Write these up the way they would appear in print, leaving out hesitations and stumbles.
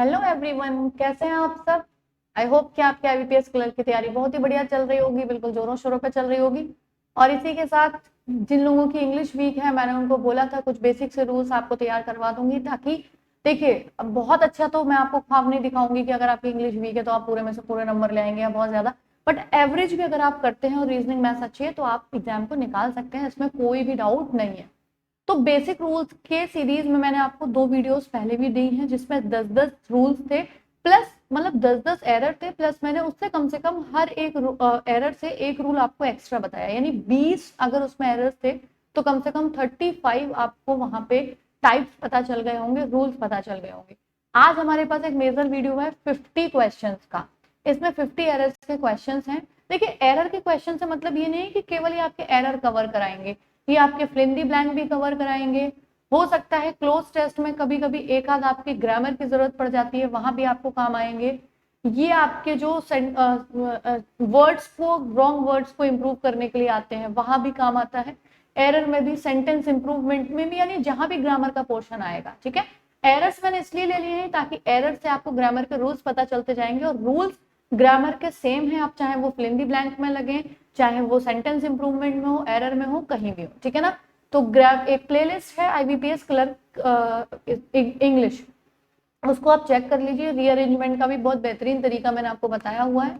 Hello everyone, कैसे हैं आप सब। आई होप कि आपके आईबीपीएस क्लर्क की तैयारी बहुत ही बढ़िया चल रही होगी, बिल्कुल जोरों शोरों पे चल रही होगी। और इसी के साथ जिन लोगों की इंग्लिश वीक है, मैंने उनको बोला था कुछ बेसिक से रूल्स आपको तैयार करवा दूंगी, ताकि देखिए अब बहुत अच्छा तो मैं आपको ख्वाब नहीं दिखाऊंगी कि अगर आपकी इंग्लिश वीक है तो आप पूरे में से पूरे नंबर ले आएंगे या बहुत ज्यादा, बट एवरेज भी अगर आप करते हैं और रीजनिंग मैथ्स अच्छी है तो आप एग्जाम को निकाल सकते हैं, इसमें कोई भी डाउट नहीं है। तो बेसिक रूल्स के सीरीज में मैंने आपको 2 वीडियोस पहले भी दी हैं, जिसमें 10-10 रूल्स थे, प्लस मतलब 10-10 एरर थे, प्लस मैंने उससे कम से कम हर एक एरर से एक रूल आपको एक्स्ट्रा बताया, यानी 20 अगर उसमें एरर्स थे तो कम से कम 35 आपको वहां पे टाइप्स पता चल गए होंगे, रूल्स पता चल गए होंगे। आज हमारे पास एक मेजर वीडियो है 50 क्वेश्चन का, इसमें 50 एरर्स के क्वेश्चन हैं। देखिए एरर के क्वेश्चन से मतलब ये नहीं है कि केवल ये आपके एरर कवर कराएंगे, ये आपके फ्लिंदी ब्लैंक भी कवर कराएंगे। हो सकता है क्लोज टेस्ट में कभी कभी एक आध आपकी ग्रामर की जरूरत पड़ जाती है, वहां भी आपको काम आएंगे। ये आपके जो वर्ड्स को, रॉन्ग वर्ड्स को इंप्रूव करने के लिए आते हैं, वहां भी काम आता है। एरर में भी, सेंटेंस इंप्रूवमेंट में भी, यानी जहां भी ग्रामर का पोर्शन आएगा, ठीक है। एरर्स मैंने इसलिए ले लिए हैं ताकि एरर से आपको ग्रामर के रूल्स पता चलते जाएंगे, और रूल्स ग्रामर के सेम है, आप चाहे वो फिल ब्लैंक में लगे, चाहे वो सेंटेंस इंप्रूवमेंट में हो, एरर में हो, कहीं भी हो, ठीक है ना। तो ग्राम एक प्लेलिस्ट है आईबीपीएस क्लर्क इंग्लिश, उसको आप चेक कर लीजिए। रीअरेंजमेंट का भी बहुत बेहतरीन तरीका मैंने आपको बताया हुआ है,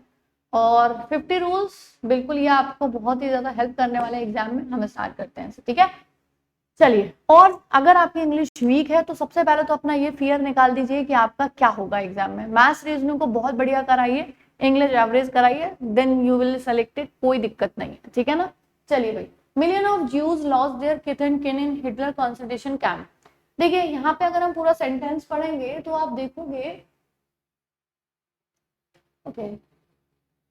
और 50 रूल्स बिल्कुल ये आपको बहुत ही ज्यादा हेल्प करने वाले एग्जाम में। हम स्टार्ट करते हैं, ठीक है। चलिए, और अगर आपकी इंग्लिश वीक है तो सबसे पहले तो अपना ये फियर निकाल दीजिए कि आपका क्या होगा एग्जाम में। मैथ्स रीजनिंग को बहुत बढ़िया कराइए, इंग्लिश एवरेज कराइए, देन यू विल सेलेक्टेड, कोई दिक्कत नहीं है, ठीक है ना। चलिए भाई, million of Jews lost their किथ एंड किन इन हिटलर कंसंट्रेशन कैंप। देखिए यहाँ पे अगर हम पूरा सेंटेंस पढ़ेंगे तो आप देखोगे, okay,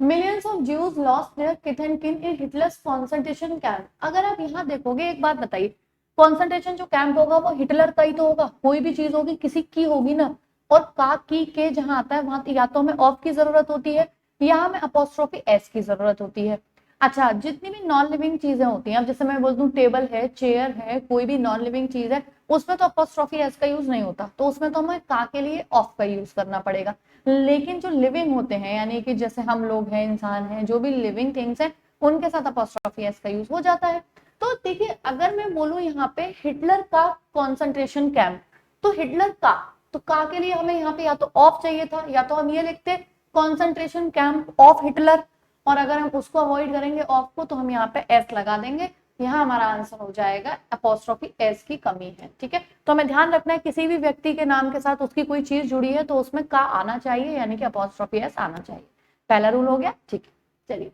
millions of Jews lost their किथ एंड किन इन हिटलर्स कंसंट्रेशन कैंप। अगर आप यहाँ देखोगे, एक बात बताइए, कंसंट्रेशन जो कैंप होगा वो हिटलर का ही तो होगा, कोई भी चीज होगी किसी की होगी ना। और का, की, के जहां आता है वहां या तो हमें ऑफ की जरूरत होती है, या हमें अपोस्ट्रोफी एस की जरूरत होती है। अच्छा, जितनी भी नॉन लिविंग चीजें होती हैं, अब जैसे मैं बोल दूं टेबल है, चेयर है, कोई भी नॉन लिविंग चीज है, उसमें तो अपोस्ट्रोफी एस का यूज नहीं होता, तो उसमें तो हमें का के लिए ऑफ का यूज करना पड़ेगा। लेकिन जो लिविंग होते हैं, यानी कि जैसे हम लोग हैं, इंसान हैं, जो भी लिविंग थिंग्स हैं, उनके साथ अपोस्ट्रोफी एस का यूज हो जाता है। तो देखिए अगर मैं बोलूं यहाँ पे हिटलर का कॉन्सेंट्रेशन कैंप, तो हिटलर का, तो का के लिए हमें यहाँ पे या तो ऑफ चाहिए था, या तो हम ये लिखते कॉन्सेंट्रेशन कैंप ऑफ हिटलर, और अगर हम उसको अवॉइड करेंगे ऑफ को, तो हम यहाँ पे एस लगा देंगे। यहाँ हमारा आंसर हो जाएगा अपोस्ट्रोफी एस की कमी है, ठीक है। तो हमें ध्यान रखना है किसी भी व्यक्ति के नाम के साथ उसकी कोई चीज जुड़ी है तो उसमें का आना चाहिए, यानी कि अपोस्ट्रोफी एस आना चाहिए। पहला रूल हो गया, ठीक है। चलिए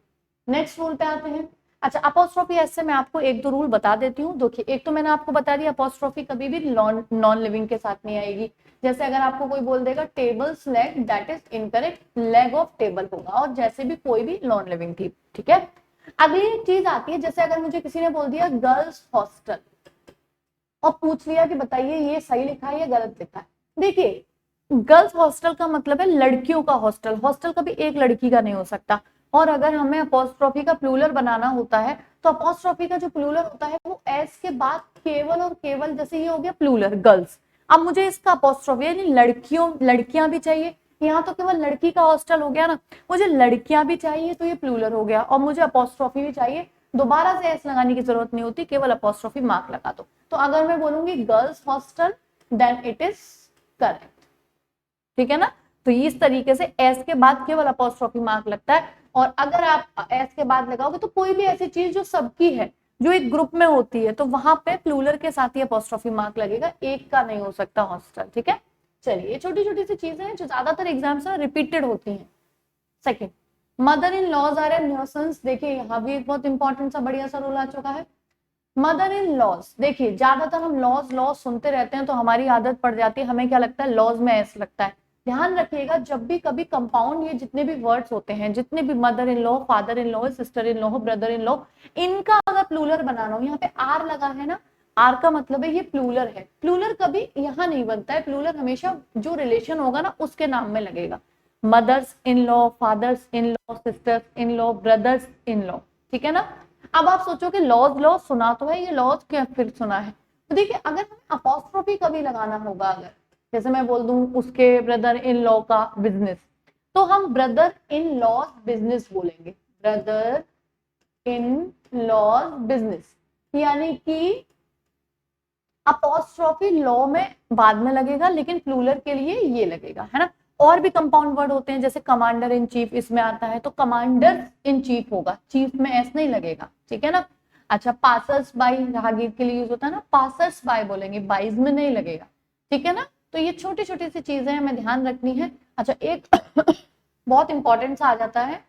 नेक्स्ट रूल पे आते हैं। अच्छा, अपोस्ट्रोफी एस से मैं आपको एक दो रूल बता देती हूँ। देखिए, एक तो मैंने आपको बता दिया अपोस्ट्रोफी कभी भी नॉन लिविंग के साथ नहीं आएगी। जैसे अगर आपको कोई बोल देगा tables leg, that is incorrect, leg of table होगा, और जैसे भी कोई भी नॉन लिविंग थी, ठीक है। अगली चीज आती है, जैसे अगर मुझे किसी ने बोल दिया गर्ल्स हॉस्टल, और पूछ लिया कि बताइए ये सही लिखा है या गलत लिखा है। देखिए गर्ल्स हॉस्टल का मतलब है लड़कियों का हॉस्टल, हॉस्टल कभी एक लड़की का नहीं हो सकता। और अगर हमें अपोस्ट्रोफी का प्लूरल बनाना होता है तो अपोस्ट्रोफी का जो प्लूरल होता है वो एस के बाद केवल और केवल, जैसे ये हो गया प्लूरल गर्ल्स, अब मुझे इसका अपोस्ट्रोफी यानी लड़कियों, लड़कियां भी चाहिए। यहाँ तो केवल लड़की का हॉस्टल हो गया ना, मुझे लड़कियां भी चाहिए तो ये प्लूरल हो गया, और मुझे अपोस्ट्रोफी भी चाहिए, दोबारा से एस लगाने की जरूरत नहीं होती, केवल अपोस्ट्रोफी मार्क लगा दो। तो अगर मैं बोलूंगी girls hostel, then it is correct, ठीक है ना। तो इस तरीके से एस के बाद केवल अपोस्ट्रोफी मार्क लगता है, और अगर आप एस के बाद लगाओगे तो कोई भी ऐसी चीज जो सबकी है, जो एक ग्रुप में होती है, तो वहां पे प्लूरल के साथ ही अपोस्ट्रोफी मार्क लगेगा, एक का नहीं हो सकता हॉस्टल, ठीक है। चलिए, छोटी छोटी सी चीजें हैं जो ज्यादातर एग्जाम्स में रिपीटेड होती हैं। Second, mother in laws are a nuisance. देखिए यहाँ भी एक बहुत इंपॉर्टेंट सा बढ़िया सा रूल आ चुका है, मदर इन लॉज। देखिए ज्यादातर हम लॉज लॉज सुनते रहते हैं तो हमारी आदत पड़ जाती है, हमें क्या लगता है लॉज में एस लगता है। ध्यान रखिएगा जब भी कभी कंपाउंड, ये जितने भी वर्ड्स होते हैं, जितने भी mother in law, father in law, sister in law, brother in law, इनका अगर प्लूरल बनाना हो, यहाँ पे आर लगा है ना, आर का मतलब है ये प्लूरल है। प्लूरल कभी यहाँ नहीं बनता है, प्लूरल हमेशा जो रिलेशन होगा ना उसके नाम में लगेगा। Mothers in law, fathers in law, sisters in law, brothers in law, ठीक है ना। अब आप सोचो कि लॉज लॉज सुना तो है, ये लॉज क्या फिर सुना है। तो देखिए अगर हमें अपोस्ट्रोफी कभी लगाना होगा, अगर जैसे मैं बोल दूं उसके ब्रदर इन लॉ का बिजनेस, तो हम ब्रदर इन लॉ बिजनेस बोलेंगे, ब्रदर इन लॉ बिजनेस, यानी कि अपॉस्ट्रोफी लॉ में बाद में लगेगा, लेकिन प्लूरल के लिए ये लगेगा, है ना। और भी कंपाउंड वर्ड होते हैं, जैसे कमांडर इन चीफ इसमें आता है, तो कमांडर इन चीफ होगा, चीफ में एस नहीं लगेगा, ठीक है ना। अच्छा, पासर्स बाई राहगीर के लिए यूज होता है ना, पासर्स बाय बोलेंगे, बाइज में नहीं लगेगा, ठीक है ना। तो ये छोटी छोटी सी चीजें हमें ध्यान रखनी है। अच्छा, एक बहुत इंपॉर्टेंट सा आ जाता है,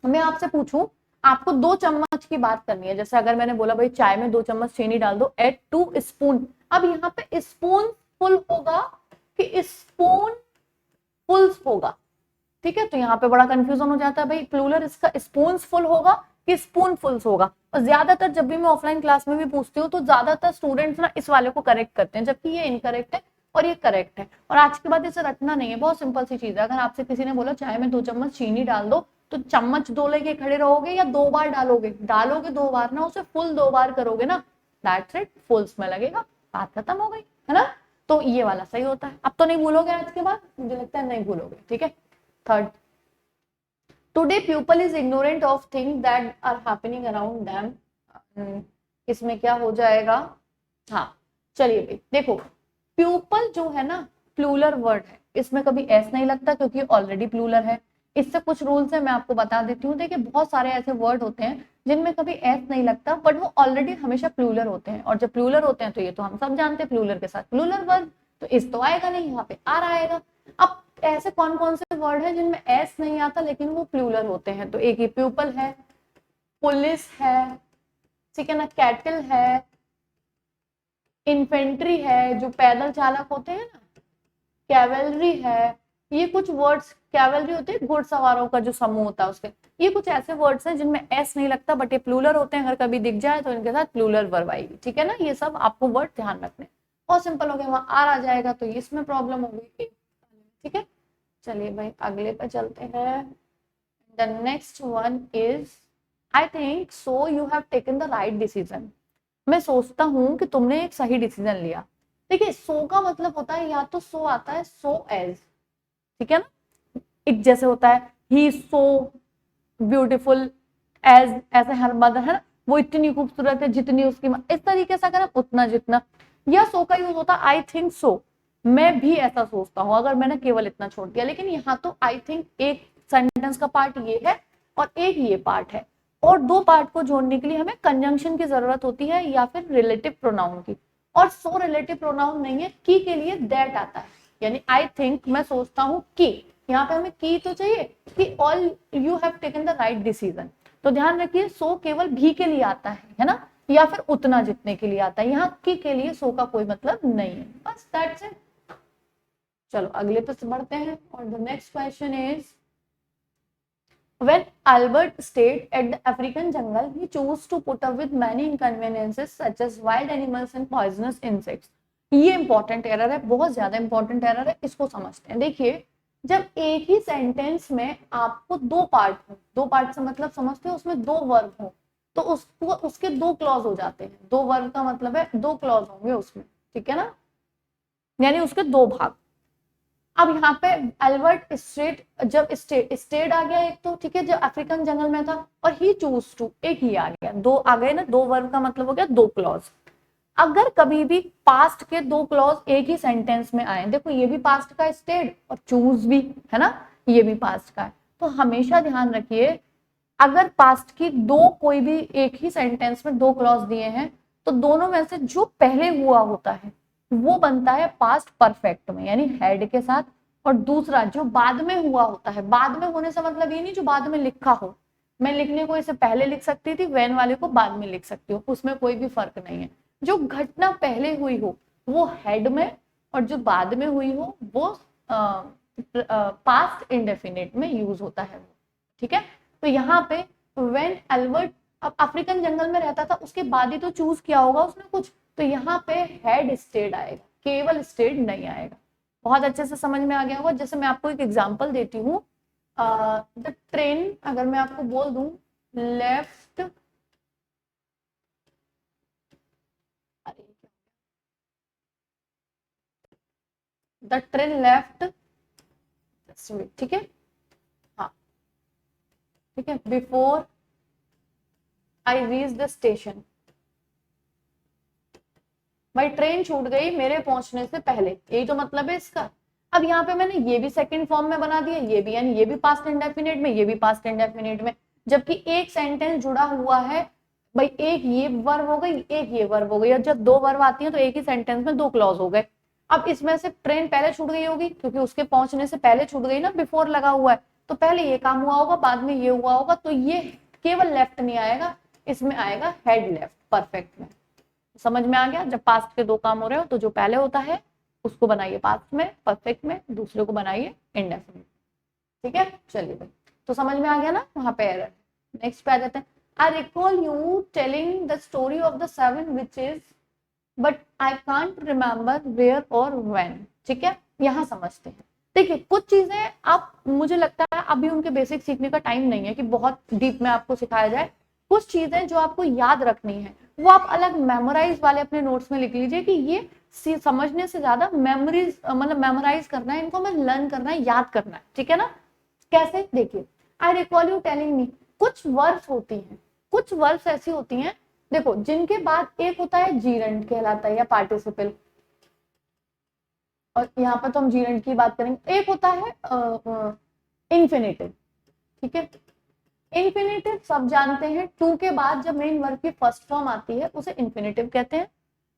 मैं आपसे पूछूं, आपको 2 चम्मच की बात करनी है, जैसे अगर मैंने बोला भाई चाय में 2 चम्मच चीनी डाल दो, एड 2 स्पून, अब यहाँ पे स्पून फुल होगा कि स्पून फुल्स होगा, ठीक है। तो यहाँ पे बड़ा कंफ्यूजन हो जाता है भाई, प्लूरल इसका स्पून फुल होगा कि स्पून फुल्स होगा। और ज्यादातर जब भी मैं ऑफलाइन क्लास में भी पूछती हूँ तो ज्यादातर स्टूडेंट्स ना इस वाले को करेक्ट करते हैं, जबकि ये इनकरेक्ट है और ये करेक्ट है। और आज के बाद इसे रटना नहीं है, बहुत सिंपल सी चीज है। अगर आपसे किसी ने बोला चाय में 2 चम्मच चीनी डाल दो, तो चम्मच 2 लेके खड़े रहोगे या 2 बार डालोगे, डालोगे 2 बार ना, उसे फुल 2 बार करोगे ना, दैट्स इट, फुल्स में लगेगा, बात खत्म हो गई, है ना। तो ये वाला सही होता है। अब तो नहीं भूलोगे आज के बाद, मुझे लगता है नहीं भूलोगे, ठीक है। Third, today people is ignorant of things that are happening around them, इसमें क्या हो जाएगा, हाँ चलिए भाई देखो, प्यूपल जो है ना प्लूरल वर्ड है, इसमें कभी एस नहीं लगता क्योंकि ऑलरेडी प्लूरल है। इससे कुछ रूल्स है, मैं आपको बता देती हूँ। देखिए बहुत सारे ऐसे वर्ड होते हैं जिनमें कभी एस नहीं लगता, बट वो ऑलरेडी हमेशा प्लूरल होते हैं, और जब प्लूरल होते हैं तो ये तो हम सब जानते हैं, प्लूरल के साथ प्लूरल वर्ड, तो इस तो आएगा नहीं, यहाँ पे आर आएगा। अब ऐसे कौन कौन से वर्ड है जिनमें एस नहीं आता लेकिन वो प्लूरल होते हैं, तो एक ही प्यूपल है, पुलिस है, ठीक है ना, कैटल है, इन्फेंट्री है जो पैदल चालक होते हैं ना, कैवेलरी है, ये कुछ वर्ड्स, कैवेलरी होते हैं घुड़सवारों का जो समूह होता है उसके, ये कुछ ऐसे वर्ड्स हैं जिनमें एस नहीं लगता बट ये प्लूरल होते हैं, अगर कभी दिख जाए तो इनके साथ प्लूरल वर्ब आएगी, ठीक है ना। ये सब आपको वर्ड ध्यान रखने, बहुत सिंपल हो गया, वहां आर आ जाएगा तो इसमें प्रॉब्लम हो गई, ठीक है। चलिए भाई अगले पे चलते हैं। The next one is, I think so you have taken the right decision, मैं सोचता हूं कि तुमने एक सही डिसीजन लिया। देखिए सो का मतलब होता है, या तो सो आता है सो एज, ठीक है ना, एक जैसे होता है ही सो ब्यूटीफुल एज, ऐसे हर मदर है ना, वो इतनी खूबसूरत है जितनी उसकी माँ, इस तरीके से अगर उतना जितना, या सो का यूज होता है आई थिंक सो, मैं भी ऐसा सोचता हूं, अगर मैंने केवल इतना छोड़ दिया। लेकिन यहाँ तो आई थिंक एक सेंटेंस का पार्ट ये है और एक ये पार्ट है, और 2 पार्ट को जोड़ने के लिए हमें कंजंक्शन की जरूरत होती है या फिर रिलेटिव प्रोनाउन की, और सो रिलेटिव प्रोनाउन नहीं है, की के लिए दैट आता है, यानी आई थिंक मैं सोचता हूँ कि, यहाँ पे हमें की तो चाहिए कि all you have taken the right decision, तो ध्यान रखिए सो केवल भी के लिए आता है ना, या फिर उतना जितने के लिए आता है, यहाँ की के लिए सो का कोई मतलब नहीं है, बस दैट्स इट। चलो अगले पे बढ़ते हैं, और the next question is, when Albert stayed at the African jungle, he chose to put up with many inconveniences such as wild animals and poisonous insects. ये इंपॉर्टेंट एरर है, बहुत ज्यादा इंपॉर्टेंट एरर है, इसको समझते हैं। देखिए जब एक ही सेंटेंस में आपको 2 पार्ट हो, 2 पार्ट से मतलब समझते हो उसमें 2 वर्ब हो, तो उसको उसके 2 क्लॉज हो जाते हैं, 2 वर्ब का मतलब है 2 क्लॉज होंगे उसमें, ठीक है ना, यानी उसके 2 भाग। अब यहाँ पे अल्बर्ट स्टेट, जब स्टेट आ गया एक तो ठीक है, जब अफ्रीकन जंगल में था, और ही चूज टू एक ही आ गया, 2 आ गए ना, 2 वर्ब का मतलब हो गया 2 क्लॉज। अगर कभी भी पास्ट के 2 क्लॉज एक ही सेंटेंस में आए, देखो ये भी पास्ट का स्टेट और चूज भी है ना, ये भी पास्ट का है, तो हमेशा ध्यान रखिए अगर पास्ट की कोई भी एक ही सेंटेंस में 2 क्लॉज दिए हैं, तो दोनों में से जो पहले हुआ होता है वो बनता है पास्ट परफेक्ट में, यानी हेड के साथ, और दूसरा जो बाद में हुआ होता है, बाद में होने से मतलब ये नहीं जो बाद में लिखा हो, मैं लिखने को इसे पहले लिख सकती थी, वेन वाले को बाद में लिख सकती हूँ, उसमें कोई भी फर्क नहीं है। जो घटना पहले हुई हो वो हेड में, और जो बाद में हुई हो वो पास्ट इंडेफिनिट में यूज होता है, ठीक है। तो यहाँ पे व्हेन अल्बर्ट अब अफ्रीकन जंगल में रहता था, उसके बाद ही तो चूज किया होगा उसने कुछ, तो यहाँ पे हेड स्टेट आएगा, केवल स्टेट नहीं आएगा। बहुत अच्छे से समझ में आ गया होगा। जैसे मैं आपको एक एग्जांपल देती हूँ, द ट्रेन, अगर मैं आपको बोल दूं लेफ्ट, द ट्रेन लेफ्ट, ठीक है, हाँ ठीक है, before I reach the station. भाई ट्रेन छूट गई मेरे पहुंचने से पहले, यही तो मतलब है इसका। अब यहाँ पे मैंने ये भी सेकंड फॉर्म में बना दिया, ये भी, यानी ये भी पास्ट इंडेफिनिट में, ये भी पास्ट इंडेफिनिट में, जबकि एक सेंटेंस जुड़ा हुआ है। भाई एक ये वर्ब हो गई, एक ये वर्ब हो गई, और जब दो वर्ब आती है तो एक ही सेंटेंस में दो क्लॉज हो गए। अब इसमें से ट्रेन पहले छूट गई होगी क्योंकि उसके पहुंचने से पहले छूट गई ना, बिफोर लगा हुआ है, तो पहले ये काम हुआ होगा, बाद में ये हुआ होगा, तो ये केवल लेफ्ट नहीं आएगा, इसमें आएगा हेड लेफ्ट परफेक्ट में। समझ में आ गया? जब पास्ट के दो काम हो रहे हो तो जो पहले होता है उसको बनाइए पास्ट में परफेक्ट में, दूसरे को बनाइए इंडेफिनिट। ठीक है, चलिए भाई, तो समझ में आ गया ना, वहां पे एरर। नेक्स्ट पे आ जाते हैं। I recall you telling the story of the 7 witches but I can't remember where or when. ठीक है, यहाँ समझते हैं। देखिए कुछ चीजें आप, मुझे लगता है अभी उनके बेसिक सीखने का टाइम नहीं है कि बहुत डीप में आपको सिखाया जाए। कुछ चीजें जो आपको याद रखनी है वो आप अलग मेमोराइज वाले अपने नोट्स में लिख लीजिए कि ये समझने से ज्यादा मेमोरीज, मतलब मेमोराइज करना है, इनको हमें लर्न करना है, याद करना है। ठीक है ना? कैसे? देखिए, आई रिकॉल यू टेलिंग मी, कुछ वर्ड्स होती हैं, कुछ वर्ड्स ऐसी होती हैं, देखो, जिनके बाद एक होता है जीरंड कहलाता है या पार्टिसिपल, और यहाँ पर तो हम जीरंड की बात करेंगे। एक होता है इंफिनिटिव। ठीक है, इंफिनिटिव सब जानते हैं, टू के बाद जब मेन वर्ब की फर्स्ट फॉर्म आती है उसे इंफिनिटिव कहते हैं,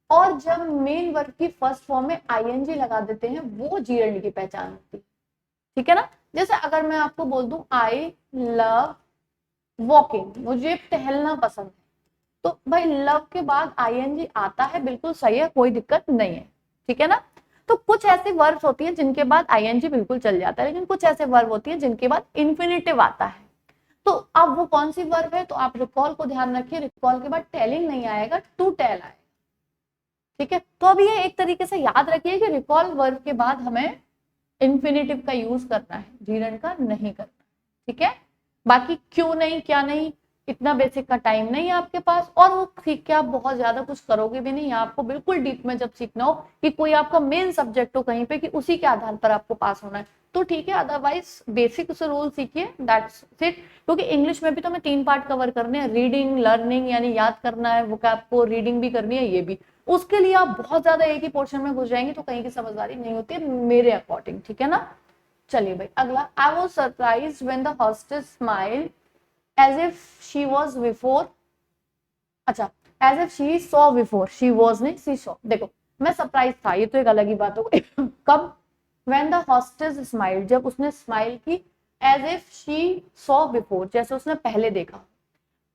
और जब मेन वर्ब की फर्स्ट फॉर्म में आईएनजी लगा देते हैं वो जीरंड की पहचान होती है। ठीक है ना? जैसे अगर मैं आपको बोल दूं आई लव वॉकिंग, मुझे टहलना पसंद है, तो भाई लव के बाद आईएनजी आता है, बिल्कुल सही है, कोई दिक्कत नहीं है। ठीक है ना? तो कुछ ऐसे वर्ब्स होती हैं जिनके बाद आईएनजी बिल्कुल चल जाता है, लेकिन कुछ ऐसे वर्ब होती हैं जिनके बाद इन्फिनिटिव आता है। तो अब वो कौन सी वर्ब है? तो आप रिकॉल को ध्यान रखिए, रिकॉल के बाद टेलिंग नहीं आएगा, टू टेल आएगा। ठीक है, तो अब ये एक तरीके से याद रखिए कि रिकॉल वर्ब के बाद हमें इन्फिनिटिव का यूज करना है, जीरंड का नहीं करना। ठीक है, बाकी क्यों नहीं, क्या नहीं, इतना बेसिक का टाइम नहीं है आपके पास, और वो सीख के आप बहुत ज्यादा कुछ करोगे भी नहीं। आपको बिल्कुल डीप में जब सीखना हो कि कोई आपका मेन सब्जेक्ट हो कहीं पे, कि उसी के आधार पर आपको पास होना है, तो ठीक है, अदरवाइज बेसिक से रूल सीखिए, दैट्स इट। क्योंकि इंग्लिश में भी तो हमें 3 पार्ट कवर करने हैं, रीडिंग, लर्निंग यानी याद करना है, वो आपको रीडिंग भी करनी है, ये भी। उसके लिए आप बहुत ज्यादा एक ही पोर्शन में घुस जाएंगे तो कहीं की समझदारी नहीं होती है मेरे अकॉर्डिंग। ठीक है ना? चलिए भाई अगला। I was surprised when the hostess smiled as if she was before, अच्छा, as if she saw before, she was नहीं, she saw। देखो मैं सरप्राइज था, ये तो एक अलग ही बात हो गई। कब? when the hostess smiled, जब उसने स्माइल की, as if she saw before, जैसे उसने पहले देखा।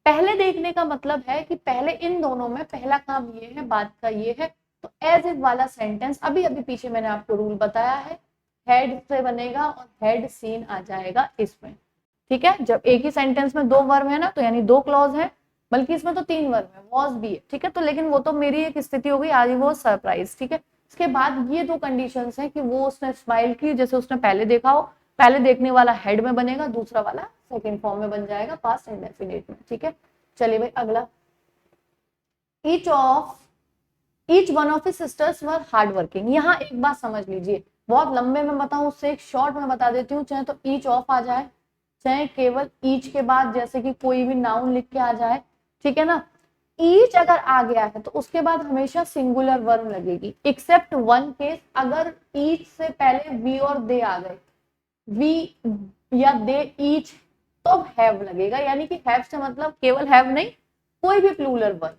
पहले देखने का मतलब है कि पहले इन दोनों में पहला काम ये है, बात का ये है, तो एज इफ वाला सेंटेंस अभी अभी पीछे मैंने आपको रूल बताया है, हेड से बनेगा और हेड सीन आ जाएगा इसमें। ठीक है, जब एक ही सेंटेंस में दो वर्ब है ना, तो यानी दो क्लॉज है, बल्कि इसमें तो 3 वर्ब है, वॉज भी है। ठीक है, तो लेकिन वो तो मेरी एक स्थिति हो गई, आज वो सरप्राइज। ठीक है, इसके बाद ये 2 कंडीशंस हैं कि वो उसने स्माइल की जैसे उसने पहले देखा हो, पहले देखने वाला हेड में बनेगा, दूसरा वाला सेकंड फॉर्म में बन जाएगा पास्ट इंडेफिनिट में। ठीक है, चलिए भाई अगला। Each one of his sisters were hard working. यहाँ एक बात समझ लीजिए, बहुत लंबे में बताऊं उससे एक शॉर्ट में बता देती हूँ, चाहे तो ईच ऑफ आ जाए, चाहे केवल ईच के बाद जैसे कि कोई भी नाउन लिख के आ जाए। ठीक है ना? ईच अगर आ गया है तो उसके बाद हमेशा सिंगुलर वर्ब लगेगी, एक्सेप्ट वन केस, अगर ईच से पहले वी और दे आ गए, वी या दे ईच, तो हैव लगेगा, यानी कि हैव से मतलब केवल हैव नहीं, कोई भी प्लूरल वर्ब।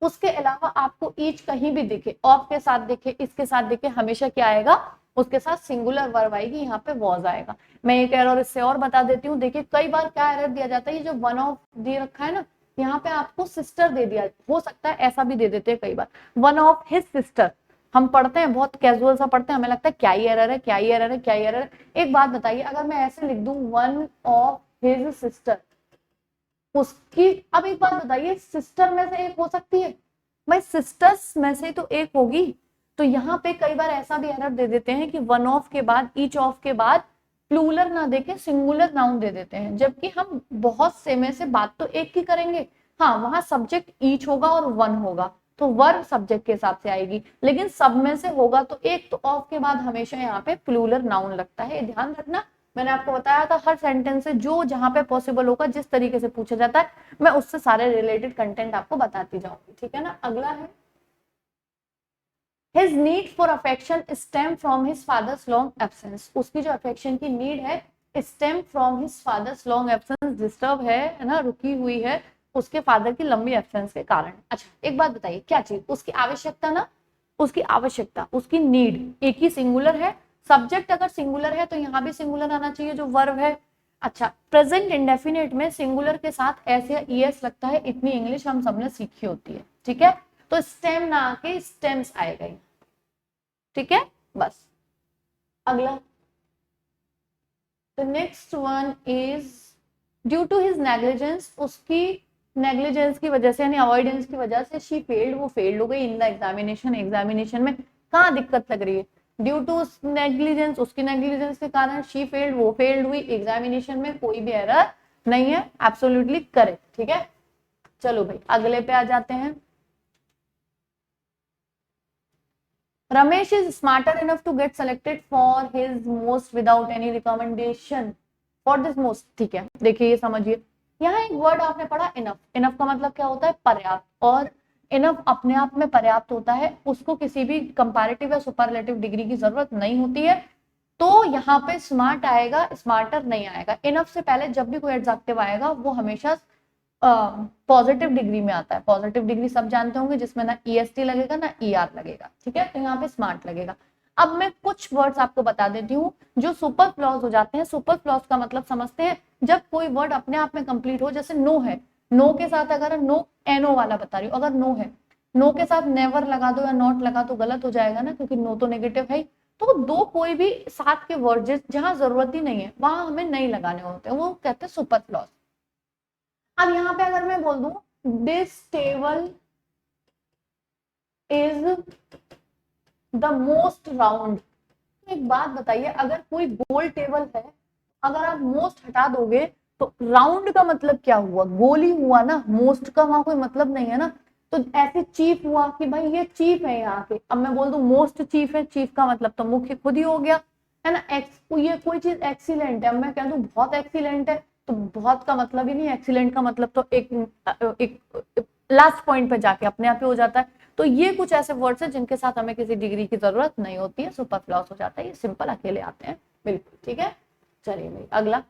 उसके अलावा आपको ईच कहीं भी दिखे, ऑफ के साथ दिखे, इसके साथ दिखे, हमेशा क्या आएगा? उसके साथ सिंगुलर वर्ब आएगी, यहाँ पे वॉज आएगा। मैं एक एरर इससे और बता देती हूँ। देखिए कई बार क्या एरर दिया जाता है, ये जो वन ऑफ दे रखा है ना, यहाँ पे आपको सिस्टर दे दिया, हो सकता है ऐसा भी दे देते हैं कई बार, वन ऑफ हिज सिस्टर। हम पढ़ते हैं बहुत कैजुअल सा पढ़ते हैं, हमें लगता है क्या ही एरर है, क्या ही एरर है, क्या ही एरर है। एक बात बताइए, अगर मैं ऐसे लिख दूं वन ऑफ हिज सिस्टर, उसकी, अब एक बात बताइए, सिस्टर में से एक हो सकती है भाई, सिस्टर्स में से तो एक होगी। तो यहाँ पे कई बार ऐसा भी एरर दे देते हैं कि वन ऑफ के बाद, ईच ऑफ के बाद प्लूरल ना देके सिंगुलर नाउन दे देते हैं, जबकि हम बहुत से में से बात तो एक ही करेंगे। हाँ, वहां सब्जेक्ट ईच होगा और वन होगा, तो वर्ब सब्जेक्ट के हिसाब से आएगी, लेकिन सब में से होगा तो एक तो ऑफ के बाद हमेशा यहाँ पे प्लूरल नाउन लगता है, ध्यान रखना। मैंने आपको बताया था हर सेंटेंस से जो जहां पे पॉसिबल होगा जिस तरीके से पूछा जाता है मैं उससे सारे रिलेटेड कंटेंट आपको बताती जाऊंगी, ठीक है ना। अगला है His need for affection stem from his father's long absence. उसकी जो अफेक्शन की नीड है stem from his father's long absence, disturb है ना, रुकी हुई है उसके फादर की लंबी एब्सेंस के कारण। अच्छा एक बात बताइए, क्या चीज उसकी आवश्यकता ना, उसकी आवश्यकता, उसकी नीड एक ही सिंगुलर है, सब्जेक्ट अगर सिंगुलर है तो यहाँ भी सिंगुलर आना चाहिए जो वर्ब है। अच्छा प्रेजेंट इंडेफिनिट में सिंगुलर के साथ एस या ईएस लगता है, इतनी इंग्लिश हम सबने सीखी होती है, ठीक है। तो स्टेम ना आके स्टेम्स आएगा, ठीक है। बस अगला, the next one is due to his negligence, उसकी नेग्लिजेंस की वजह से यानी अवॉइडेंस की वजह से शी फेल्ड, वो फेल्ड हो गई इन द एग्जामिनेशन, एग्जामिनेशन में कहाँ दिक्कत लग रही है, ड्यू टू नेग्लिजेंस, उसकी नेग्लिजेंस के कारण शी फेल्ड, वो फेल्ड हुई, एग्जामिनेशन में कोई भी एरर नहीं है, एब्सोल्युटली करेक्ट, ठीक है। चलो भाई अगले पे आ जाते हैं। Ramesh is smarter enough to get selected for his most without any recommendation for this most, ठीक है। देखिए ये समझिए, यहाँ एक वर्ड आपने पढ़ा इनफ, इनफ का मतलब क्या होता है, पर्याप्त, और इनफ अपने आप में पर्याप्त होता है, उसको किसी भी कंपैरेटिव या सुपरलेटिव डिग्री की जरूरत नहीं होती है। तो यहाँ पे स्मार्ट आएगा, स्मार्टर नहीं आएगा। इनफ से पहले जब भी कोई एडजेक्टिव आएगा वो हमेशा पॉजिटिव डिग्री में आता है। पॉजिटिव डिग्री सब जानते होंगे जिसमें ना ईएसटी लगेगा ना ईआर लगेगा, ठीक है। तो यहाँ पे स्मार्ट लगेगा। अब मैं कुछ वर्ड्स आपको बता देती हूँ जो सुपर फ्लॉज हो जाते हैं। सुपर फ्लॉज का मतलब समझते हैं जब कोई वर्ड अपने आप में कंप्लीट हो, जैसे नो है, नो के साथ अगर नो एनो वाला बता रही हूँ, अगर नो है, नो के साथ नेवर लगा दो या नॉट लगा तो गलत हो जाएगा ना, क्योंकि नो तो नेगेटिव है। तो दो कोई भी साथ के वर्ड जहां जरूरत ही नहीं है वहां हमें नहीं लगाने होते हैं, वो कहते हैं सुपर फ्लॉज। अब यहाँ पे अगर मैं बोल दूं this table is the most round, एक बात बताइए, अगर कोई गोल टेबल है, अगर आप मोस्ट हटा दोगे तो राउंड का मतलब क्या हुआ, गोल ही हुआ ना, मोस्ट का वहां कोई मतलब नहीं है ना। तो ऐसे चीफ हुआ कि भाई ये चीफ है यहाँ के, अब मैं बोल दूं मोस्ट चीफ है, चीफ का मतलब तो मुख्य खुद ही हो गया, है ना। ये कोई चीज एक्सीलेंट है, अब मैं कह दूं बहुत एक्सीलेंट है, तो बहुत का मतलब ही नहीं, एक्सीलेंट का मतलब तो एक लास्ट पॉइंट पे जाके अपने आप ही हो जाता है। तो ये कुछ ऐसे वर्ड्स हैं जिनके साथ हमें किसी डिग्री की जरूरत नहीं होती है, सुपर फ्लॉस हो जाता है, ये सिंपल अकेले आते हैं, बिल्कुल ठीक है। चलिए भाई अगला,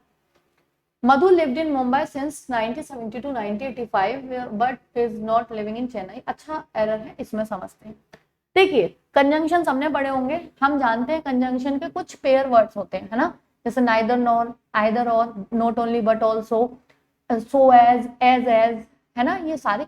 Madhu lived in Mumbai since 1970 to 1985 but is not living in Chennai. अच्छा एरर है, इसमें समझते हैं। देखिए कंजंक्शन हमने पढ़े होंगे, हम जानते हैं कंजंक्शन के कुछ पेयर वर्ड्स होते हैं, है ना, जैसे neither nor, either or, not only but also, so as, है ना, ये सारे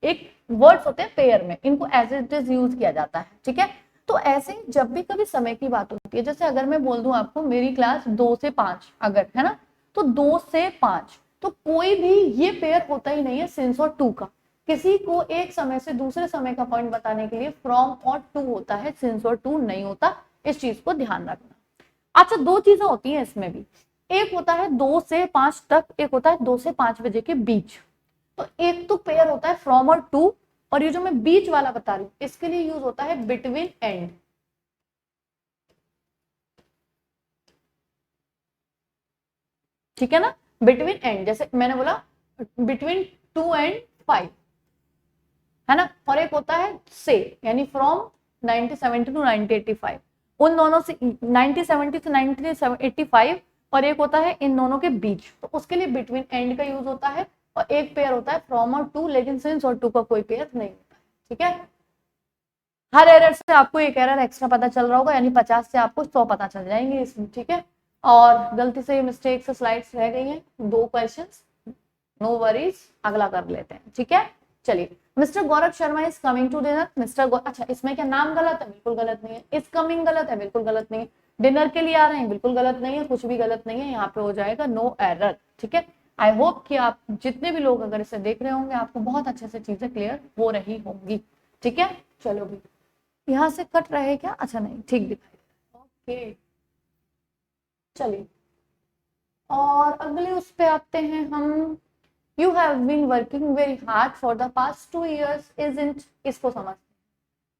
एक वर्ड्स होते हैं पेयर में, इनको एज इट इज यूज किया जाता है, ठीक है। तो ऐसे जब भी कभी समय की बात होती है, जैसे अगर मैं बोल दूं आपको मेरी क्लास 2 से 5 अगर, है ना, तो 2 से 5 तो कोई भी ये पेयर होता ही नहीं है सिंस और टू का। किसी को एक समय से दूसरे समय का पॉइंट बताने के लिए फ्रॉम और टू होता है, सिंस और टू नहीं होता, इस चीज को ध्यान रखना। अच्छा दो चीजें होती हैं इसमें भी, एक होता है 2 से 5 तक, एक होता है 2 से 5 बजे के बीच। तो एक तो पेयर होता है फ्रॉम और टू, और ये जो मैं बीच वाला बता रही हूँ इसके लिए यूज होता है बिटवीन एंड, ठीक है ना, बिटवीन एंड, जैसे मैंने बोला बिटवीन 2 एंड 5, है ना। और एक होता है से, यानी फ्रॉम 1970 टू 1985, उन दोनों से 1970 से 1985, और एक होता है इन दोनों के बीच, तो उसके लिए बिटवीन एंड का यूज होता है। और एक पेयर होता है फ्रॉम और टू, लेकिन सिंस और टू का कोई पेयर नहीं होता है, ठीक है। हर एरर से आपको एक एरर एक्स्ट्रा पता चल रहा होगा, यानी 50 से आपको 100 पता चल जाएंगे इसमें, ठीक है। और गलती से मिस्टेक से स्लाइड्स रह गई हैं 2 क्वेश्चंस, नो वरीज, अगला कर लेते हैं, ठीक है। चलिए, mister Gaurav Sharma is coming to dinner, अच्छा इसमें क्या नाम गलत है, बिल्कुल गलत नहीं है, इज कमिंग गलत है, बिल्कुल गलत नहीं है, डिनर के लिए आ रहे हैं, बिल्कुल गलत नहीं है, कुछ भी गलत नहीं है, यहाँ पे हो जाएगा नो एरर, ठीक है। आई होप कि आप जितने भी लोग अगर इसे देख रहे होंगे आपको बहुत अच्छे से चीजें क्लियर हो रही होंगी, ठीक है। चलो भी, यहाँ से कट रहे क्या, अच्छा नहीं ठीक दिखाई, ओके। चलिए और अगले उस पे आते हैं हम, you have been working very hard for the past 2 years isn't, इसको समझते हैं,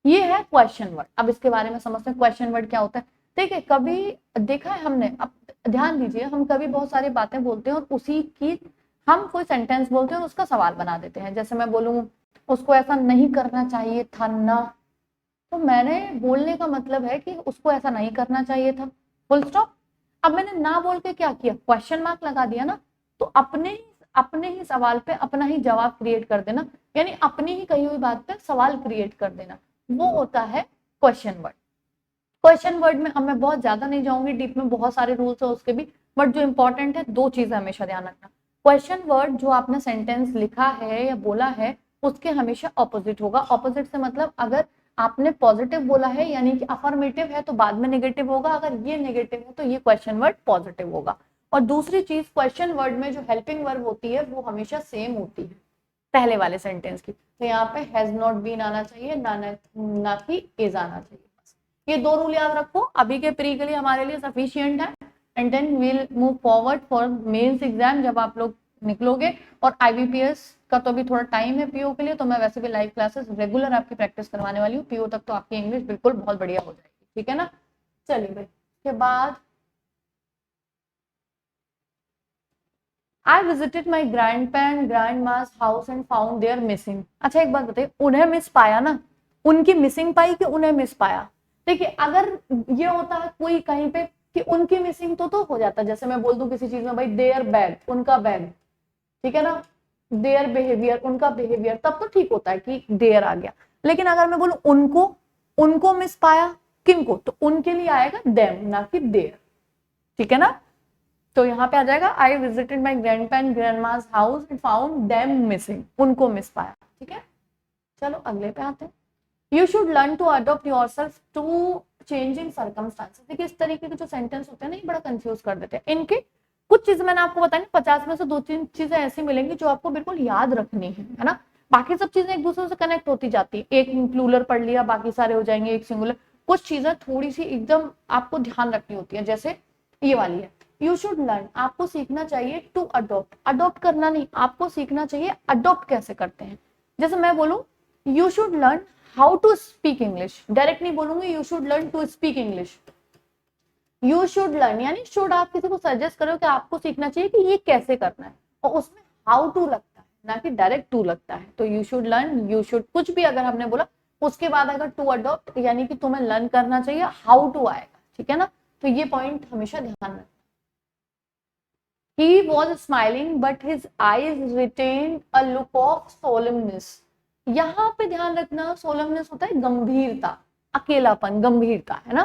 ये है क्वेश्चन वर्ड। अब इसके बारे में समझते हैं क्वेश्चन वर्ड क्या होता है। देखिए कभी देखा है हमने, अब ध्यान दीजिए, हम कभी बहुत सारी बातें बोलते हैं और उसी की हम कोई सेंटेंस बोलते हैं और उसका सवाल बना देते हैं। जैसे मैं बोलूं उसको ऐसा नहीं करना चाहिए था ना, तो मैंने बोलने का मतलब है कि उसको ऐसा नहीं करना चाहिए था, फुल स्टॉप। अब मैंने ना बोल के क्या किया, क्वेश्चन मार्क लगा दिया ना। तो अपने ही सवाल पे अपना ही जवाब क्रिएट कर देना, यानी अपनी ही कही हुई बात पे सवाल क्रिएट कर देना, वो होता है क्वेश्चन वर्ड। क्वेश्चन वर्ड में अब मैं बहुत ज्यादा नहीं जाऊंगी डीप में, बहुत सारे रूल्स है उसके भी, बट जो इंपॉर्टेंट है 2 चीजें हमेशा ध्यान रखना। क्वेश्चन वर्ड जो आपने सेंटेंस लिखा है या बोला है उसके हमेशा ऑपोजिट होगा। ऑपोजिट से मतलब अगर आपने पॉजिटिव बोला है यानी कि अफर्मेटिव है तो बाद में नेगेटिव होगा, अगर ये नेगेटिव है तो ये क्वेश्चन वर्ड पॉजिटिव होगा। और दूसरी चीज, क्वेश्चन वर्ड में जो हेल्पिंग वर्ब होती है वो हमेशा सेम होती है पहले वाले सेंटेंस की। तो यहाँ पे हैज नॉट बीन आना चाहिए, ना कि इज आना चाहिए। बस ये 2 रूल याद रखो, अभी के प्री के लिए हमारे लिए सफिशियंट है। And then we'll move forward for mains exam जब आप लोग निकलोगे। और आईबीपीएस का तो अभी थोड़ा टाइम है पीओ के लिए, तो मैं वैसे भी लाइव क्लासेस रेगुलर आपकी प्रैक्टिस करवाने वाली हूँ। पीओ तक तो आपकी इंग्लिश बिल्कुल बहुत बढ़िया हो जाएगी, ठीक है ना। चलिए भाई, के बाद I visited my grandpa and grandma's house and found their missing। अच्छा एक बात बताइए, उन्हें मिस पाया ना, उनकी मिसिंग पाई कि उन्हें मिस पाया। देखिए अगर ये होता है कोई कहीं पे कि उनकी मिसिंग तो हो जाता, जैसे मैं बोल दूं किसी चीज में भाई देयर बैग, उनका बैग, ठीक है ना, देयर बिहेवियर, उनका बिहेवियर, तब तो ठीक होता है कि देयर आ गया। लेकिन अगर मैं बोलूं उनको, उनको मिस पाया, किनको, तो उनके लिए आएगा देम ना कि देयर, ठीक है ना। तो यहाँ पे आ जाएगा I visited my grandpa and grandma's house and found them missing, उनको मिस पाया, ठीक है। चलो अगले पे आते हैं। You should learn to adopt yourself to changing circumstances. देखिए इस तरीके के जो सेंटेंस होते हैं ना ये बड़ा कंफ्यूज कर देते हैं। इनके कुछ चीजें मैंने आपको बताई, 50 में से 2-3 चीजें ऐसी मिलेंगी जो आपको बिल्कुल याद रखनी है ना। बाकी सब चीजें एक दूसरे से कनेक्ट होती जाती है, एक प्लूरल पढ़ लिया बाकी सारे हो जाएंगे एक सिंगुलर। कुछ चीजें थोड़ी सी एकदम आपको ध्यान रखनी होती है, जैसे ये वाली है, यू शुड लर्न, आपको सीखना चाहिए टू अडॉप्ट, अडॉप्ट करना नहीं, आपको सीखना चाहिए अडॉप्ट कैसे करते हैं। जैसे मैं बोलूं you should learn how to speak English, direct नहीं बोलूंगी you should learn to speak English. You should learn यानी शुड आप किसी को सजेस्ट करो कि आपको सीखना चाहिए कि ये कैसे करना है, और उसमें हाउ टू लगता है ना कि डायरेक्ट टू लगता है। तो you should learn, you should कुछ भी अगर हमने बोला उसके बाद अगर टू अडॉप्ट यानी कि तुम्हें लर्न करना चाहिए, हाउ टू आएगा, ठीक है ना। तो ये पॉइंट हमेशा ध्यान रखना। He was smiling but his eyes retained a look of solemnness। यहाँ पे ध्यान रखना, solemnness होता है गंभीरता, अकेलापन, गंभीरता, है ना।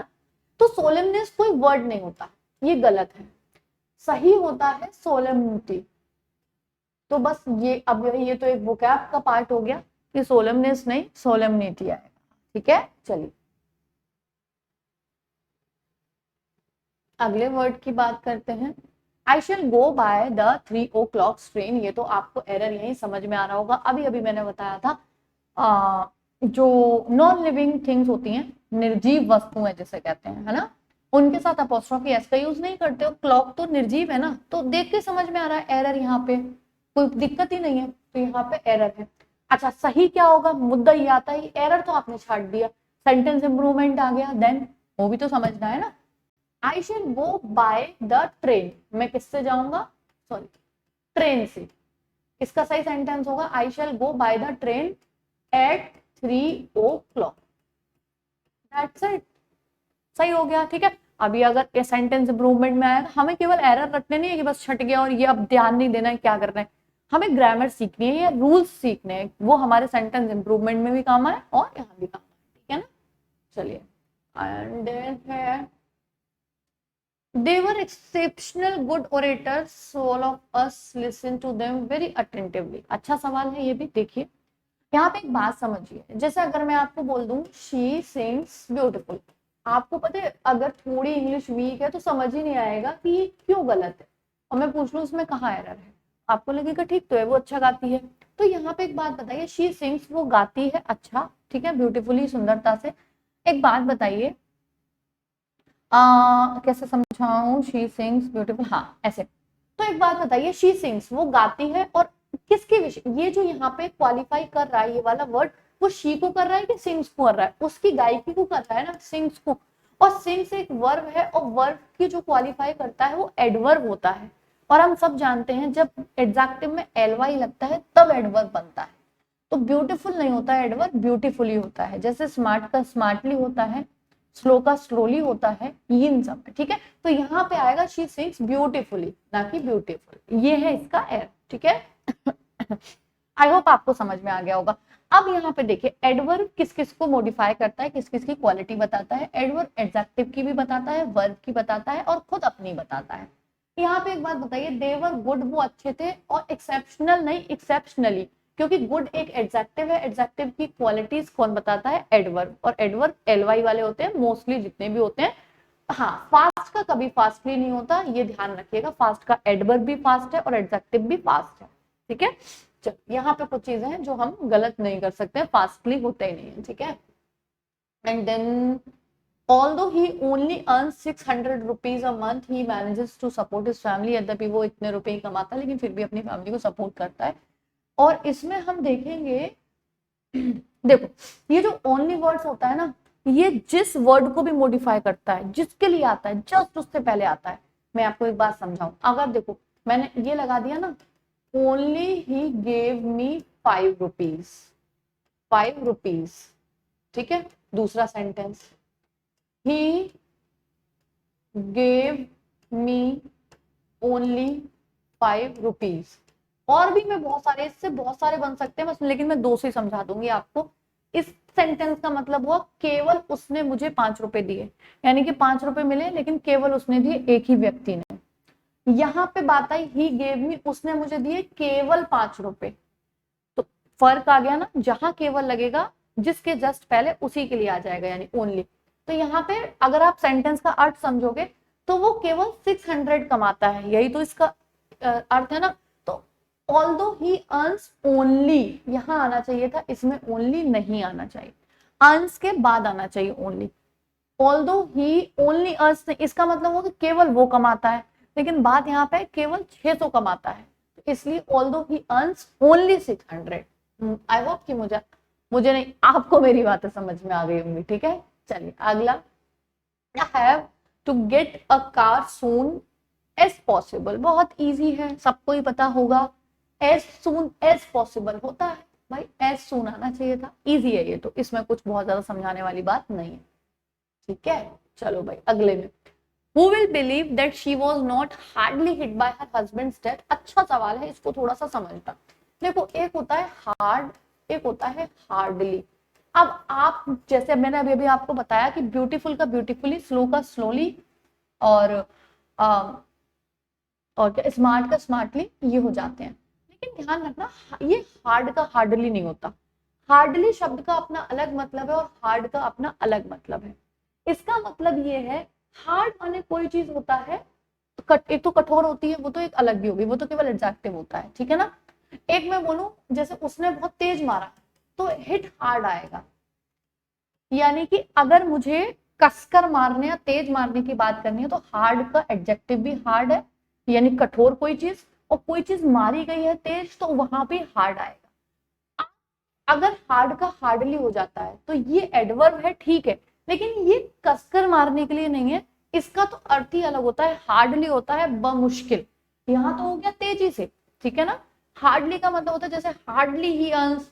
तो solemnness कोई वर्ड नहीं होता, ये गलत है, सही होता है solemnity। तो बस ये अब ये तो एक वोकैब का पार्ट हो गया कि solemnness नहीं solemnity आएगा, ठीक है। चलिए अगले वर्ड की बात करते हैं। I shall go by the 3 o'clock train. ये तो आपको एरर यही समझ में आ रहा होगा, अभी अभी मैंने बताया था जो नॉन लिविंग थिंग्स होती हैं, निर्जीव वस्तुएं जिसे कहते हैं, है ना, उनके साथ अपोस्ट्रोफी एस का यूज नहीं करते हो। क्लॉक तो निर्जीव है ना, तो देख के समझ में आ रहा है एरर, यहाँ पे कोई दिक्कत ही नहीं है, तो यहाँ पे एरर है। अच्छा सही क्या होगा, मुद्दा ये आता है, एरर तो आपने छाट दिया, सेंटेंस इंप्रूवमेंट आ गया, देन वो भी तो समझना है ना। I shall go by the train, मैं किससे जाऊंगा, सॉरी ट्रेन से। इसका सही सेंटेंस होगा I shall go by the train eight 3 o'clock। That's it, सही हो गया, ठीक है। अभी अगर ये सेंटेंस इंप्रूवमेंट में आया, हमें केवल एरर रखने नहीं है कि बस छट गया और ये अब ध्यान नहीं देना है क्या करना है, हमें ग्रामर सीखनी है या रूल्स सीखने हैं, वो हमारे सेंटेंस इंप्रूवमेंट में भी काम आए और यहाँ भी काम आए, ठीक है ना। चलिए एंड देन है they were exceptional good orators, so all of us listened to them very attentively। अच्छा सवाल है ये भी, देखिए यहाँ पे एक बात समझिए, जैसे अगर मैं आपको बोल दूं she sings beautiful, आपको पता है अगर थोड़ी इंग्लिश वीक है तो समझ ही नहीं आएगा कि ये क्यों गलत है, और मैं पूछ लूं उसमें कहाँ एरर है, आपको लगेगा ठीक तो है, वो अच्छा गाती है। तो यहाँ पे एक बात बताइए, she sings वो गाती है अच्छा, ठीक है, ब्यूटीफुली, सुंदरता से। एक बात बताइए कैसे समझाऊं, शी सिंग्स ब्यूटीफुल, हाँ ऐसे। तो एक बात बताइए, शी सिंग्स वो गाती है और किसके विषय, ये जो यहाँ पे क्वालिफाई कर रहा है ये वाला वर्ड, वो शी को कर रहा है कि सिंग्स को कर रहा है, उसकी गायकी को कर रहा है ना, सिंग्स को। और सिंग्स एक वर्ब है, और वर्ब की जो क्वालिफाई करता है वो एडवर्ब होता है। और हम सब जानते हैं जब एडजेक्टिव में एलवाई लगता है तब एडवर्ब बनता है। तो ब्यूटीफुल नहीं होता है एडवर्ब, ब्यूटीफुली होता है। जैसे स्मार्ट का स्मार्टली होता है, स्लो का स्लोली होता है, इन सब में, ठीक है। तो यहाँ पे आएगा शी सिंग्स ब्यूटीफुली, ना कि ब्यूटीफुल। ये है इसका एर, ठीक है। आई होप आपको समझ में आ गया होगा। अब यहाँ पे देखिए एडवर्ब किस किस को मॉडिफाई करता है, किस किस की क्वालिटी बताता है। एडवर्ब एडजेक्टिव की भी बताता है, वर्ब की बताता है, और खुद अपनी बताता है। यहाँ पे एक बात बताइए, देवर गुड, वो अच्छे थे, और एक्सेप्शनल नहीं, एक्सेप्शनली, क्योंकि गुड एक एडजेक्टिव है, एडजेक्टिव की क्वालिटीज कौन बताता है, एडवर्ब। और एडवर्ब एलवाई वाले होते हैं मोस्टली, जितने भी होते हैं। हाँ, फास्ट का कभी फास्टली नहीं होता, ये ध्यान रखिएगा। फास्ट का एडवर्ब भी फास्ट है और एडजेक्टिव भी फास्ट है, ठीक है। चलो, यहाँ पे कुछ चीजें हैं जो हम गलत नहीं कर सकते, फास्टली होते ही नहीं है, ठीक है। And then although he only earns 600 rupees a month, he manages to support his family। यद्यपि वो इतने रुपए ही कमाता है लेकिन फिर भी अपनी फैमिली को सपोर्ट करता है। और इसमें हम देखेंगे, देखो ये जो ओनली वर्ड्स होता है ना, ये जिस वर्ड को भी मॉडिफाई करता है, जिसके लिए आता है, जस्ट उससे पहले आता है। मैं आपको एक बात समझाऊं, अगर देखो मैंने ये लगा दिया ना, only he gave me 5 rupees, 5 rupees, ठीक है। दूसरा sentence, he gave me only 5 rupees। और भी मैं बहुत सारे, इससे बहुत सारे बन सकते हैं बस, लेकिन मैं 2 से समझा दूंगी आपको। इस सेंटेंस का मतलब हुआ केवल उसने मुझे 5 रुपए दिए, यानी कि 5 रुपए मिले लेकिन केवल उसने दिए, एक ही व्यक्ति ने। यहाँ पे बात आई ही गेव मी, उसने मुझे दिए केवल 5 रुपए। तो फर्क आ गया ना, जहां केवल लगेगा जिसके जस्ट पहले उसी के लिए आ जाएगा, यानी ओनली। तो यहाँ पे अगर आप सेंटेंस का अर्थ समझोगे तो वो केवल 600 कमाता है, यही तो इसका अर्थ है ना। तो ऑल्दो ही अर्न्स ओनली, यहाँ आना चाहिए था, इसमें ओनली नहीं आना चाहिए, अर्न्स के बाद आना चाहिए only. Although he only earns, इसका मतलब होगा केवल वो कमाता है, लेकिन बात यहाँ पे केवल 600 कमाता है, तो इसलिए although he earns only 600। I hope कि मुझे नहीं, आपको मेरी बातें समझ में आ गई होंगी, ठीक है। चलिए अगला, have to get a car soon as possible. बहुत इजी है, सबको ही पता होगा, एज सून एज पॉसिबल होता है भाई, एज सून आना चाहिए था, इजी है ये तो, इसमें कुछ बहुत ज्यादा समझाने वाली बात नहीं है, ठीक है। चलो भाई अगले में, Who will believe that she was not hardly hit by her husband's death। अच्छा सवाल है, इसको थोड़ा सा समझना। देखो एक होता है हार्ड, एक होता है हार्डली। अब आप जैसे मैंने अभी अभी आपको बताया कि ब्यूटीफुल का ब्यूटीफुली, स्लो का स्लोली, और क्या स्मार्ट का स्मार्टली, ये हो जाते हैं। लेकिन ध्यान रखना, ये हार्ड का हार्डली नहीं होता। हार्डली शब्द का अपना अलग मतलब है और हार्ड का अपना अलग मतलब है। इसका मतलब ये है, हार्ड माने कोई चीज होता है तो एक तो कठोर होती है, वो तो एक अलग भी होगी, वो तो केवल एडजेक्टिव होता है, ठीक है ना। एक मैं बोलूं जैसे उसने बहुत तेज मारा, तो हिट हार्ड आएगा। यानी कि अगर मुझे कसकर मारने या तेज मारने की बात करनी है तो हार्ड का एडजेक्टिव भी हार्ड है, यानी कठोर कोई चीज, और कोई चीज मारी गई है तेज तो वहां पे हार्ड आएगा। अगर हार्ड का हार्डली हो जाता है तो ये एडवर्ब है, ठीक है, लेकिन ये कसकर मारने के लिए नहीं है, इसका तो अर्थ ही अलग होता है। हार्डली होता है बमुश्किल, यहाँ तो हो गया तेजी से, ठीक है ना। हार्डली का मतलब होता है जैसे हार्डली ही अर्न्स,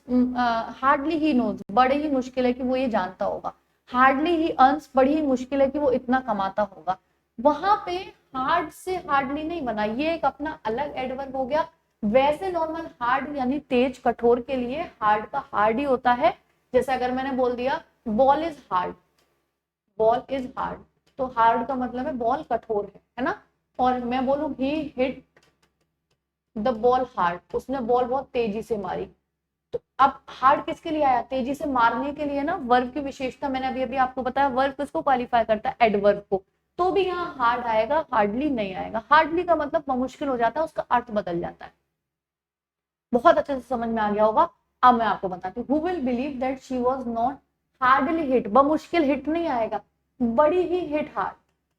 हार्डली ही नोज, बड़े ही मुश्किल है कि वो ये जानता होगा। हार्डली ही अर्न्स, बड़ी ही मुश्किल है कि वो इतना कमाता होगा। वहां पे हार्ड से हार्डली नहीं बना, ये एक अपना अलग एडवर्ब हो गया। वैसे नॉर्मल हार्ड यानी तेज कठोर के लिए हार्ड का हार्ड ही होता है। जैसे अगर मैंने बोल दिया ball is hard, ball is hard, तो हार्ड का मतलब है बॉल कठोर है ना। और मैं बोलूं ही हिट द बॉल हार्ड, उसने बॉल बहुत तेजी से मारी, तो अब हार्ड किसके लिए आया, तेजी से मारने के लिए ना। वर्ब की विशेषता मैंने अभी अभी आपको बताया, वर्ब किसको क्वालिफाई करता है, एडवर्ब को। तो भी यहाँ हार्ड आएगा, हार्डली नहीं आएगा। हार्डली का मतलब मुश्किल हो जाता है, उसका अर्थ बदल जाता है। बहुत अच्छे से समझ में आ गया होगा। अब मैं आपको बताती हूँ, who will believe that she was not hardly hit, बमुश्किल हिट नहीं आएगा, बड़ी ही हिट हार्ड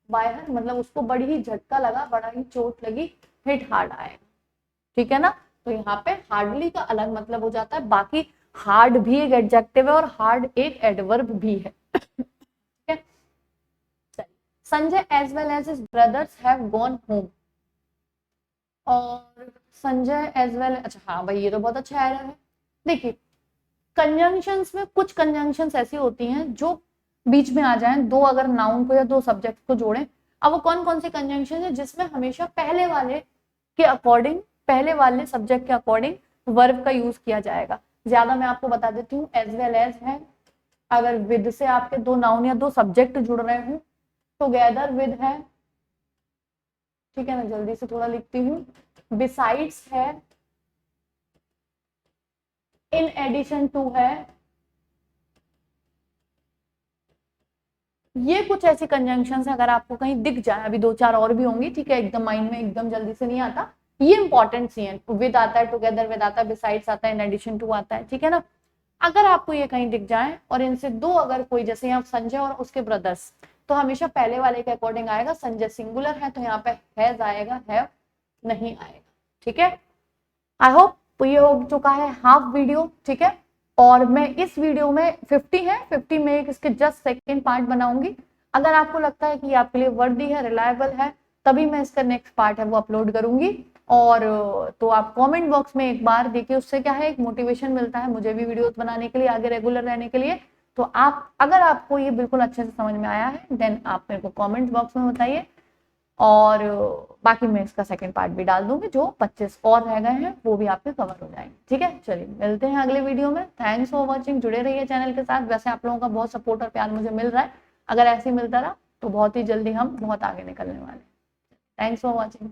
बाय हर, मतलब उसको बड़ी ही झटका लगा, बड़ा ही चोट लगी, हिट हार्ड आएगा, ठीक है ना। तो यहाँ पे हार्डली का अलग मतलब हो जाता है। बाकी हार्ड भी एक एडजेक्टिव है और हार्ड एक एडवर्ब भी है। ठीक है, Sanjay as well as his brothers have gone home. और संजय एज वेल, अच्छा हाँ भाई ये तो बहुत अच्छा एरर है। देखिए कंजंक्शंस में कुछ कंजंक्शंस ऐसी होती हैं जो बीच में आ जाएं, दो अगर नाउन को या दो सब्जेक्ट को जोड़ें। अब वो कौन कौन सी कंजंक्शन है जिसमें हमेशा पहले वाले के अकॉर्डिंग, पहले वाले सब्जेक्ट के अकॉर्डिंग वर्ब का यूज किया जाएगा। ज्यादा मैं आपको बता देती हूँ, एज वेल एज है, अगर विद से आपके दो नाउन या दो सब्जेक्ट जुड़ रहे हूँ, टुगेदर विद है, ठीक है मैं जल्दी से थोड़ा लिखती हूँ, बिसाइड्स है, इन एडिशन टू है। ये कुछ ऐसी कंजंक्शन है, अगर आपको कहीं दिख जाए, अभी दो चार और भी होंगी, ठीक है एकदम माइंड में एकदम जल्दी से नहीं आता, ये इंपॉर्टेंट सी है। विद आता है, टुगेदर विद आता है, बिसाइड्स आता है, इन एडिशन टू आता है, ठीक है ना। अगर आपको ये कहीं दिख जाए और इनसे दो अगर कोई, जैसे यहाँ संजय और उसके ब्रदर्स, तो हमेशा पहले वाले के अकॉर्डिंग आएगा। संजय सिंगुलर है तो यहाँ पे हैज आएगा, हैव नहीं आएगा, ठीक है। आई होप ये हो चुका है हाफ वीडियो, ठीक है। और मैं इस वीडियो में 50 है, 50 में एक इसके जस्ट सेकेंड पार्ट बनाऊंगी। अगर आपको लगता है कि ये आपके लिए वर्दी है, रिलायबल है, तभी मैं इसका नेक्स्ट पार्ट है वो अपलोड करूंगी। और तो आप कमेंट बॉक्स में एक बार देखिए, उससे क्या है एक मोटिवेशन मिलता है मुझे भी वीडियोस बनाने के लिए, आगे रेगुलर रहने के लिए। तो आप अगर आपको ये बिल्कुल अच्छे से समझ में आया है देन आप मेरे को कमेंट बॉक्स में बताइए। और बाकी मैं इसका सेकंड पार्ट भी डाल दूंगी, जो 25 और रह गए हैं वो भी आपके कवर हो जाएंगे, ठीक है। चलिए मिलते हैं अगले वीडियो में। थैंक्स फॉर वॉचिंग, जुड़े रहिए चैनल के साथ। वैसे आप लोगों का बहुत सपोर्ट और प्यार मुझे मिल रहा है, अगर ऐसे ही मिलता रहा तो बहुत ही जल्दी हम बहुत आगे निकलने वाले हैं। Thanks for watching.